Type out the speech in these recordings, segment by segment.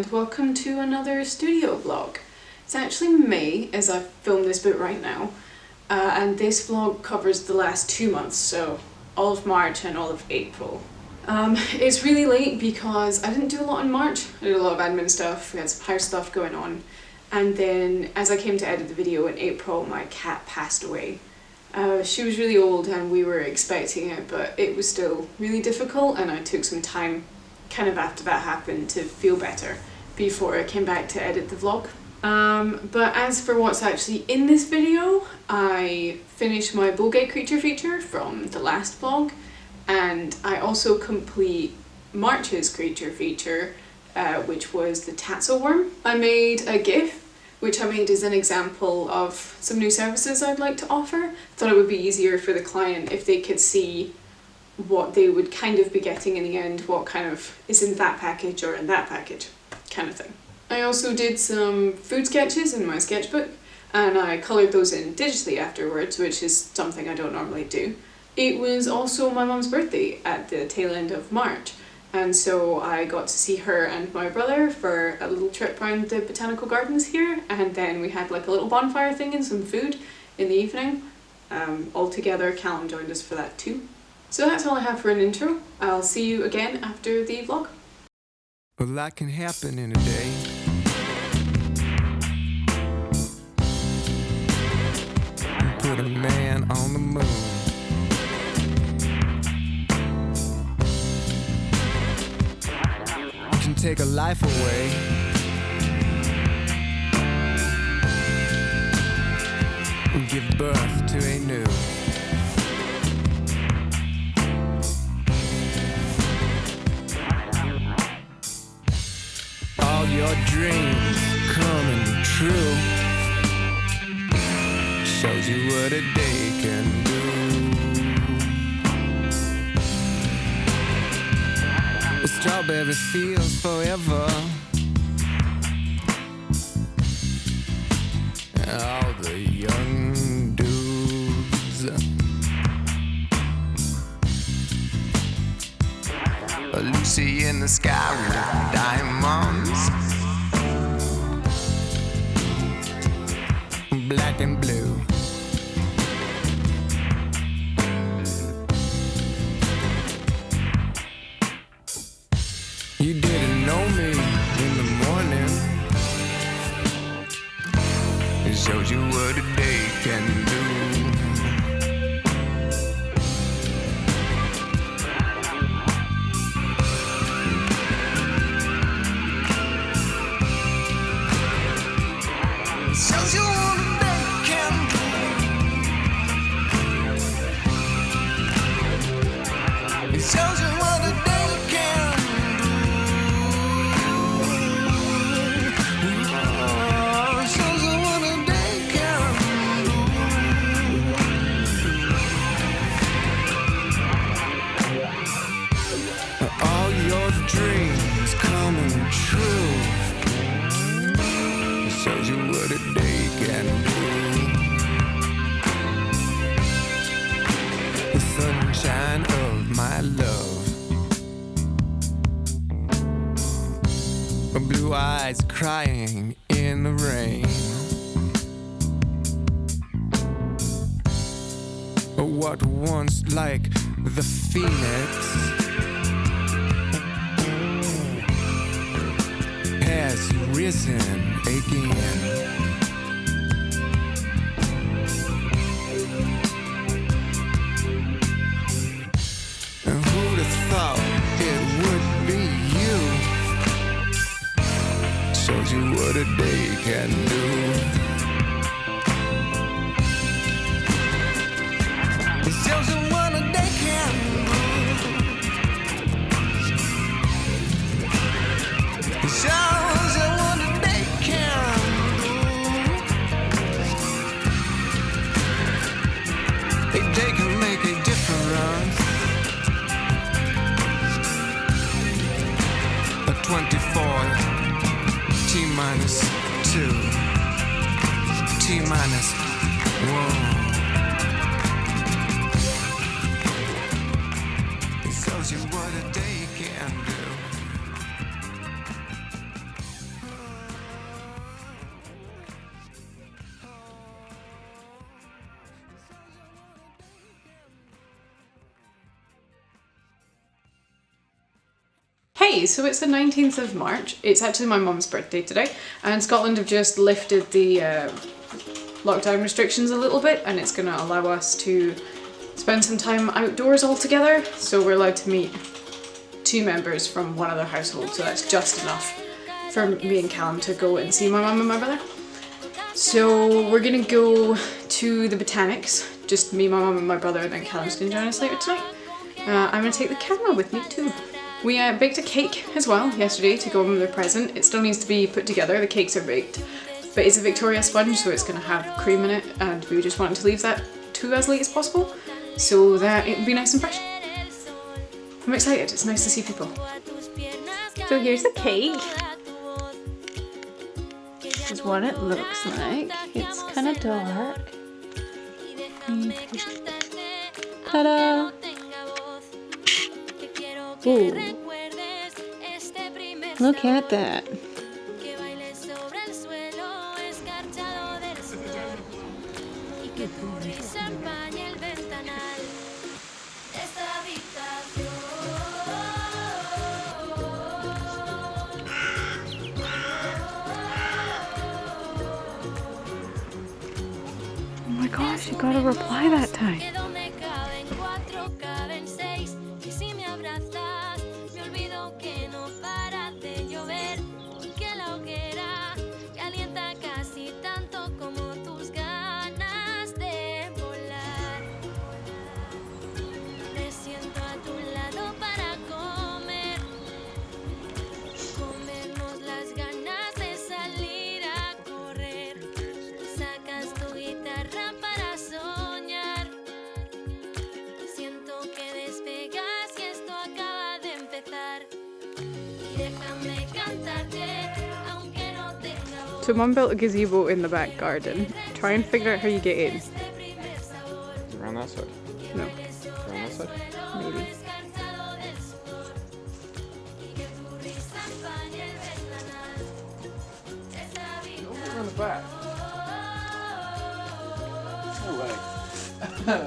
and welcome to another studio vlog. It's actually May as I film this bit right now, and this vlog covers the last 2 months, so all of March and all of April. It's really late because I didn't do a lot in March. I did a lot of admin stuff, we had some house stuff going on, and then as I came to edit the video in April, my cat passed away. She was really old and we were expecting it, but it was still really difficult, and I took some time kind of after that happened to feel better before I came back to edit the vlog. But as for what's actually in this video, I finished my Bouquet creature feature from the last vlog, and I also complete March's creature feature, which was the tassel worm. I made a GIF, which I made as an example of some new services I'd like to offer. Thought it would be easier for the client if they could see what they would kind of be getting in the end, what kind of is in that package or in that package, kind of thing. I also did some food sketches in my sketchbook, and I coloured those in digitally afterwards, which is something I don't normally do. It was also my mum's birthday at the tail end of March, and so I got to see her and my brother for a little trip around the botanical gardens here, and then we had like a little bonfire thing and some food in the evening. All together, Callum joined us for that too. So that's all I have for an intro. I'll see you again after the vlog. A lot can happen in a day. Put a man on the moon. You can take a life away. And give birth to a new. Your dreams coming true. Shows you what a day can do. The strawberry fields forever. All the young dudes. Lucy in the sky with diamonds. Black and blue. You didn't know me in the morning. It shows you what a day can do. It shows you what a day can do. It shows you what a day can do. Oh, it shows you what a day can do. All your dreams coming true. It shows you what a day can do. The sunshine of my love. Blue eyes crying in the rain. What once like the phoenix has risen again. Who'd have thought it would be you? Shows you what a day can do. It shows you what a day can do. It shows you what a day can do. A day can make a difference. A 24 T-minus 2 T-minus 1. It shows you what a day can do. Hey, so it's the 19th of March. It's actually my mum's birthday today, and Scotland have just lifted the lockdown restrictions a little bit, and it's going to allow us to spend some time outdoors all together. So we're allowed to meet 2 members from one other household, so that's just enough for me and Callum to go and see my mum and my brother. So we're going to go to the Botanics, just me, my mum and my brother, and then Callum's going to join us later tonight. I'm going to take the camera with me too. We baked a cake as well yesterday to go with the present. It still needs to be put together, the cakes are baked, but it's a Victoria sponge, so it's going to have cream in it, and we just wanted to leave that to as late as possible so that it would be nice and fresh. I'm excited, it's nice to see people. So here's the cake. This is what it looks like. It's kind of dark. Ta-da! Ooh. Look at that. Oh my gosh, you gotta reply that time. So Mum built a gazebo in the back garden. Try and figure out how you get in. Around that side? No. Around that side? Maybe. Around the back. No way. Oh,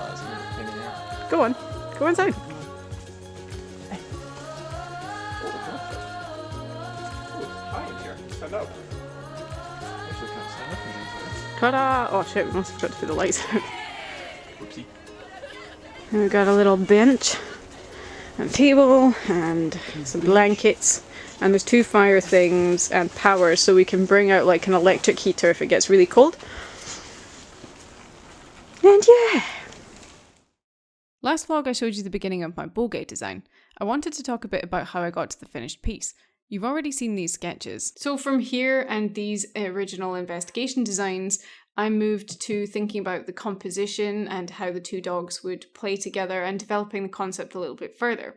that's a little pain in the ass. Go on. Go inside. Stand up. Actually can't stand up in these Ta-da! Oh shit, we must have got to put the lights out. Whoopsie. And we've got a little bench, and a table, and some blankets, and there's 2 fire things and power, so we can bring out like an electric heater if it gets really cold. And yeah! Last vlog I showed you the beginning of my Bouquet design. I wanted to talk a bit about how I got to the finished piece. You've already seen these sketches. So from here and these original investigation designs, I moved to thinking about the composition and how the 2 dogs would play together and developing the concept a little bit further.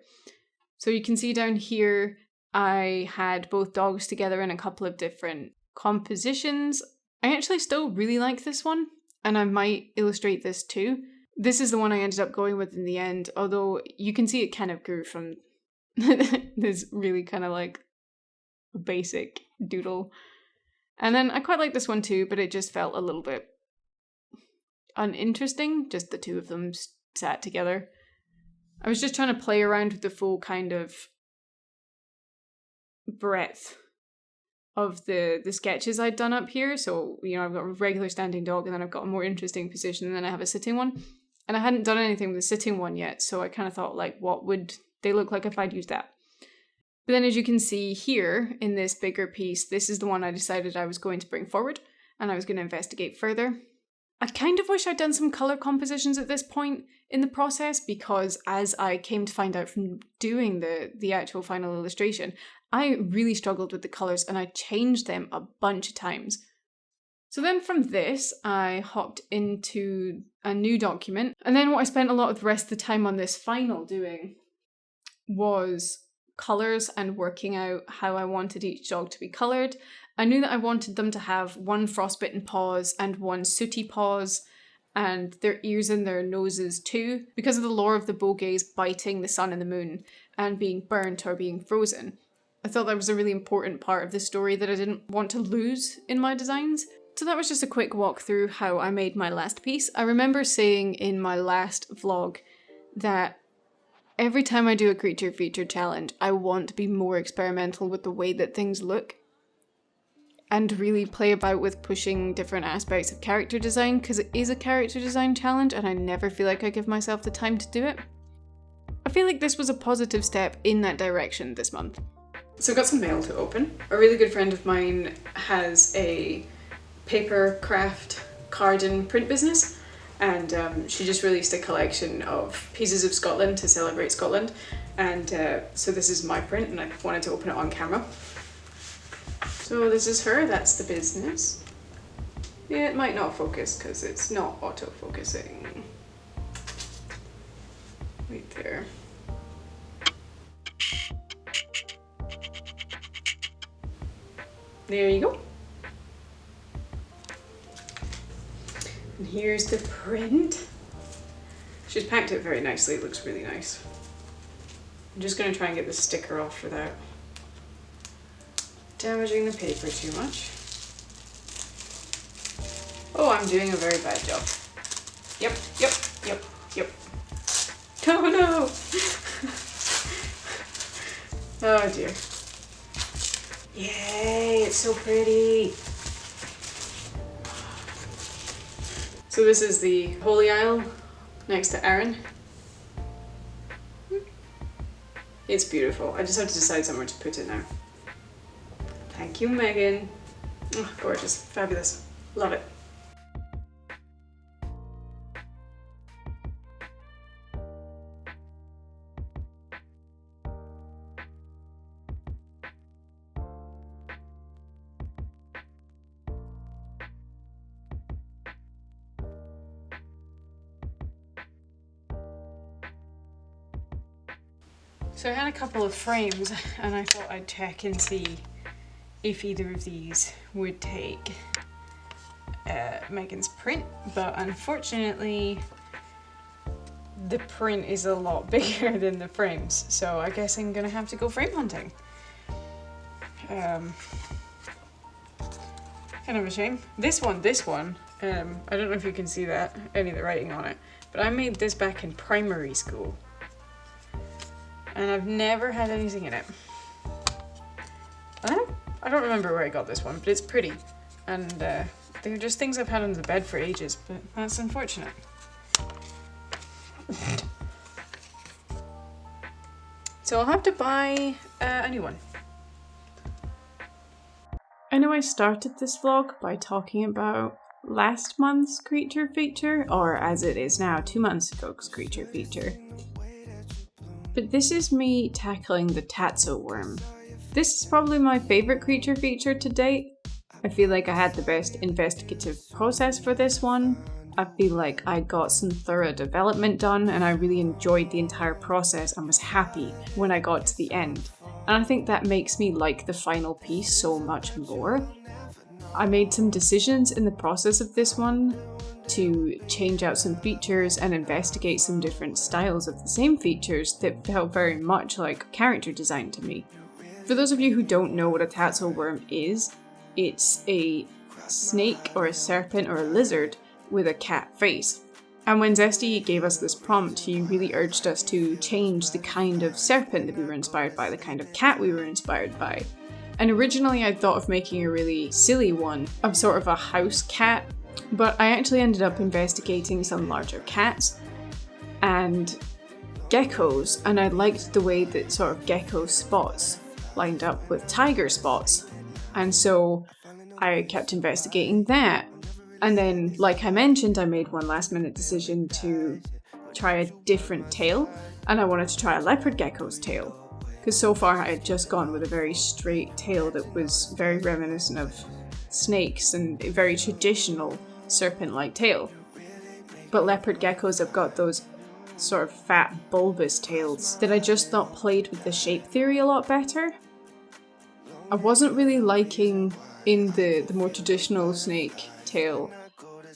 So you can see down here, I had both dogs together in a couple of different compositions. I actually still really like this one, and I might illustrate this too. This is the one I ended up going with in the end, although you can see it kind of grew from this really kind of like basic doodle. And then I quite like this one too, but it just felt a little bit uninteresting, just the 2 of them sat together. I was just trying to play around with the full kind of breadth of the sketches I'd done up here. So, you know, I've got a regular standing dog, and then I've got a more interesting position, and then I have a sitting one. And I hadn't done anything with the sitting one yet, so I kind of thought, like, what would they look like if I'd used that? But then as you can see here in this bigger piece, this is the one I decided I was going to bring forward, and I was going to investigate further. I kind of wish I'd done some colour compositions at this point in the process, because as I came to find out from doing the actual final illustration, I really struggled with the colours and I changed them a bunch of times. So then from this, I hopped into a new document, and then what I spent a lot of the rest of the time on this final doing was colours and working out how I wanted each dog to be coloured. I knew that I wanted them to have 1 frostbitten paws and 1 sooty paws, and their ears and their noses too, because of the lore of the bouquets biting the sun and the moon and being burnt or being frozen. I thought that was a really important part of the story that I didn't want to lose in my designs. So that was just a quick walk through how I made my last piece. I remember saying in my last vlog that Every time I do a creature feature challenge, I want to be more experimental with the way that things look and really play about with pushing different aspects of character design, because it is a character design challenge and I never feel like I give myself the time to do it. I feel like this was a positive step in that direction this month. So I've got some mail to open. A really good friend of mine has a paper craft carden print business, and she just released a collection of pieces of Scotland to celebrate Scotland, and so this is my print and I wanted to open it on camera. So this is her, that's the business. Yeah, it might not focus because it's not auto-focusing. Right there. There you go. And here's the print. She's packed it very nicely, it looks really nice. I'm just going to try and get the sticker off without damaging the paper too much. Oh, I'm doing a very bad job. Yep. Oh no! Oh dear. Yay, it's so pretty. So this is the Holy Isle next to Arran. It's beautiful. I just have to decide somewhere to put it now. Thank you, Megan. Oh, gorgeous, fabulous, love it. So I had a couple of frames and I thought I'd check and see if either of these would take Megan's print, but unfortunately the print is a lot bigger than the frames, so I guess I'm gonna have to go frame hunting. Kind of a shame. This one, I don't know if you can see that, any of the writing on it, but I made this back in primary school. And I've never had anything in it. I don't remember where I got this one, but it's pretty. And they're just things I've had on the bed for ages, but that's unfortunate. So I'll have to buy a new one. I know I started this vlog by talking about last month's creature feature, or as it is now, 2 months ago's creature feature. But this is me tackling the Tatzo worm. This is probably my favourite creature feature to date. I feel like I had the best investigative process for this one. I feel like I got some thorough development done and I really enjoyed the entire process and was happy when I got to the end. And I think that makes me like the final piece so much more. I made some decisions in the process of this one to change out some features and investigate some different styles of the same features that felt very much like character design to me. For those of you who don't know what a Tatzo worm is, it's a snake or a serpent or a lizard with a cat face. And when Zesty gave us this prompt, he really urged us to change the kind of serpent that we were inspired by, the kind of cat we were inspired by. And originally I thought of making a really silly one of sort of a house cat, but I actually ended up investigating some larger cats and geckos, and I liked the way that sort of gecko spots lined up with tiger spots. And so I kept investigating that. And then, like I mentioned, I made one last minute decision to try a different tail, and I wanted to try a leopard gecko's tail. Because so far I had just gone with a very straight tail that was very reminiscent of snakes and a very traditional serpent-like tail. But leopard geckos have got those sort of fat, bulbous tails that I just thought played with the shape theory a lot better. I wasn't really liking, in the more traditional snake tail,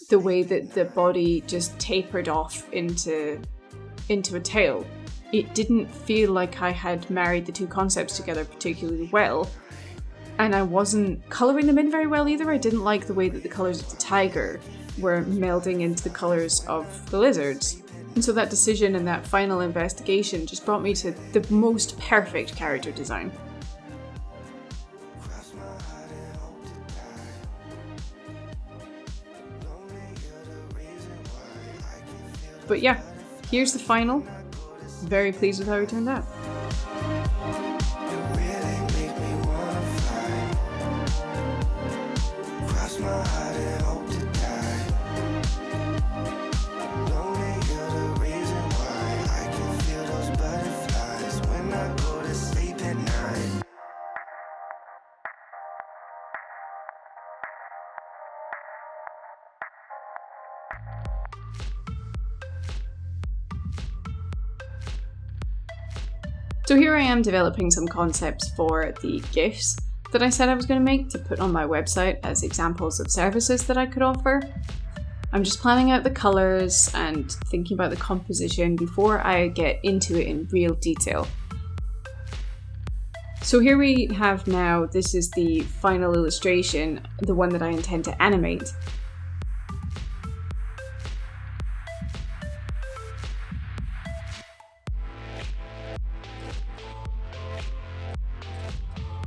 the way that the body just tapered off into a tail. It didn't feel like I had married the two concepts together particularly well, and I wasn't colouring them in very well either. I didn't like the way that the colours of the tiger were melding into the colours of the lizards. And so that decision and that final investigation just brought me to the most perfect character design. But yeah, here's the final. Very pleased with how it turned out. So here I am developing some concepts for the GIFs that I said I was going to make to put on my website as examples of services that I could offer. I'm just planning out the colours and thinking about the composition before I get into it in real detail. So here we have now, this is the final illustration, the one that I intend to animate.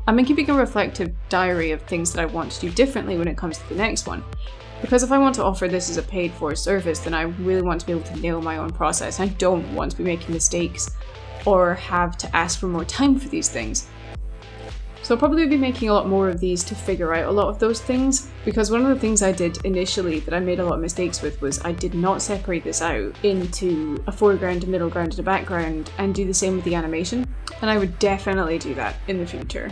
I'm keeping a reflective diary of things that I want to do differently when it comes to the next one. Because if I want to offer this as a paid for service, then I really want to be able to nail my own process. I don't want to be making mistakes or have to ask for more time for these things. So I'll probably be making a lot more of these to figure out a lot of those things, because one of the things I did initially that I made a lot of mistakes with was I did not separate this out into a foreground, a middle ground, and a background, and do the same with the animation, and I would definitely do that in the future.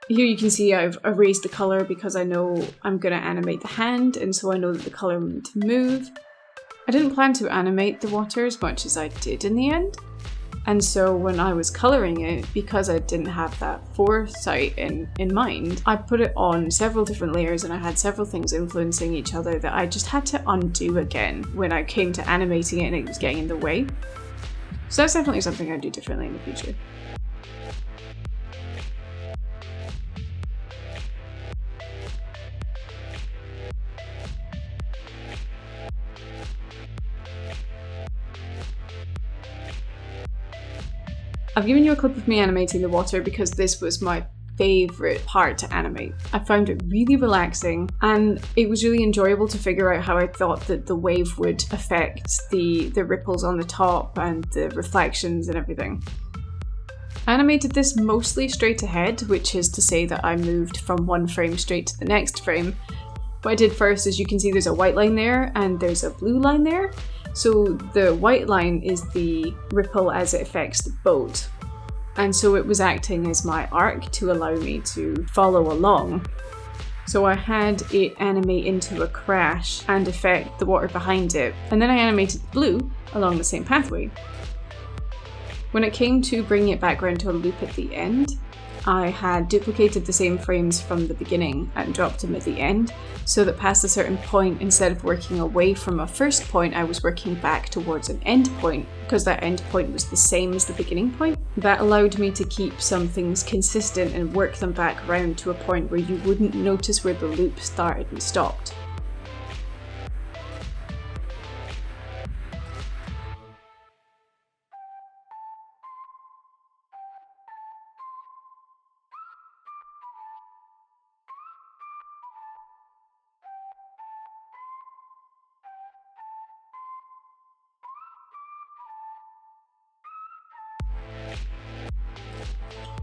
Here you can see I've erased the colour because I know I'm going to animate the hand, and so I know that the colour will need to move. I didn't plan to animate the water as much as I did in the end, and so when I was colouring it, because I didn't have that foresight in mind, I put it on several different layers and I had several things influencing each other that I just had to undo again when I came to animating it and it was getting in the way. So that's definitely something I'd do differently in the future. I've given you a clip of me animating the water because this was my favourite part to animate. I found it really relaxing and it was really enjoyable to figure out how I thought that the wave would affect the ripples on the top and the reflections and everything. I animated this mostly straight ahead, which is to say that I moved from one frame straight to the next frame. What I did first is you can see there's a white line there and there's a blue line there. So the white line is the ripple as it affects the boat. And so it was acting as my arc to allow me to follow along. So I had it animate into a crash and affect the water behind it. And then I animated the blue along the same pathway. When it came to bringing it back around to a loop at the end, I had duplicated the same frames from the beginning and dropped them at the end, so that past a certain point, instead of working away from a first point, I was working back towards an end point, because that end point was the same as the beginning point. That allowed me to keep some things consistent and work them back around to a point where you wouldn't notice where the loop started and stopped.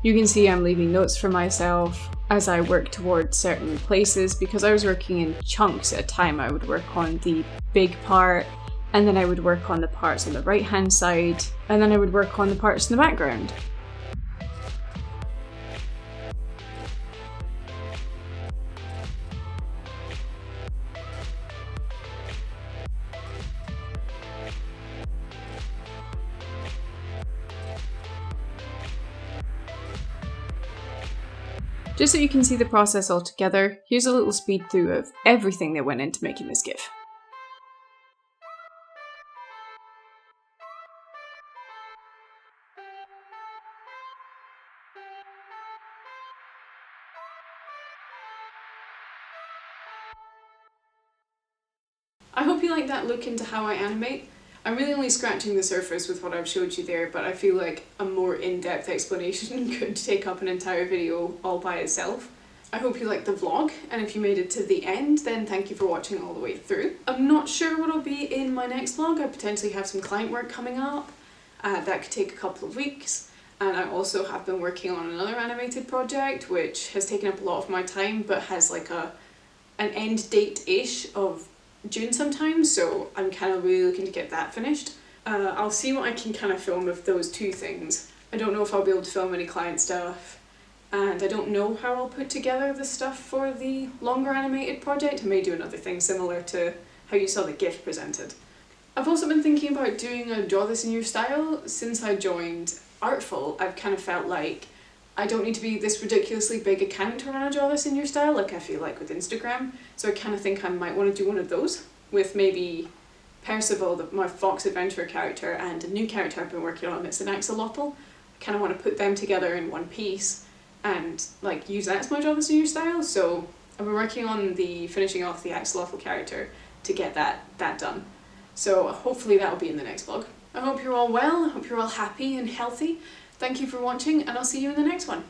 You can see I'm leaving notes for myself as I work towards certain places because I was working in chunks at a time. I would work on the big part, and then I would work on the parts on the right hand side, and then I would work on the parts in the background. Just so you can see the process all together, here's a little speed through of everything that went into making this GIF. you like that look into how I animate. I'm really only scratching the surface with what I've showed you there, but I feel like a more in-depth explanation could take up an entire video all by itself. I hope you liked the vlog, and if you made it to the end, then thank you for watching all the way through. I'm not sure what will be in my next vlog. I potentially have some client work coming up. That could take a couple of weeks. And I also have been working on another animated project, which has taken up a lot of my time, but has like an end date-ish of June sometime, so I'm kind of really looking to get that finished. I'll see what I can kind of film of those two things. I don't know if I'll be able to film any client stuff, and I don't know how I'll put together the stuff for the longer animated project. I may do another thing similar to how you saw the GIF presented. I've also been thinking about doing a draw this in your style. Since I joined Artful, I've kind of felt like I don't need to be this ridiculously big account to run a draw this in your style, like I feel like with Instagram. So I kind of think I might want to do one of those with maybe Percival, my Fox Adventurer character, and a new character I've been working on. It's an axolotl. I kind of want to put them together in one piece and like use that as my draw this in your style. So I've been working on finishing off the axolotl character to get that done. So hopefully that will be in the next vlog. I hope you're all well, I hope you're all happy and healthy. Thank you for watching, and I'll see you in the next one.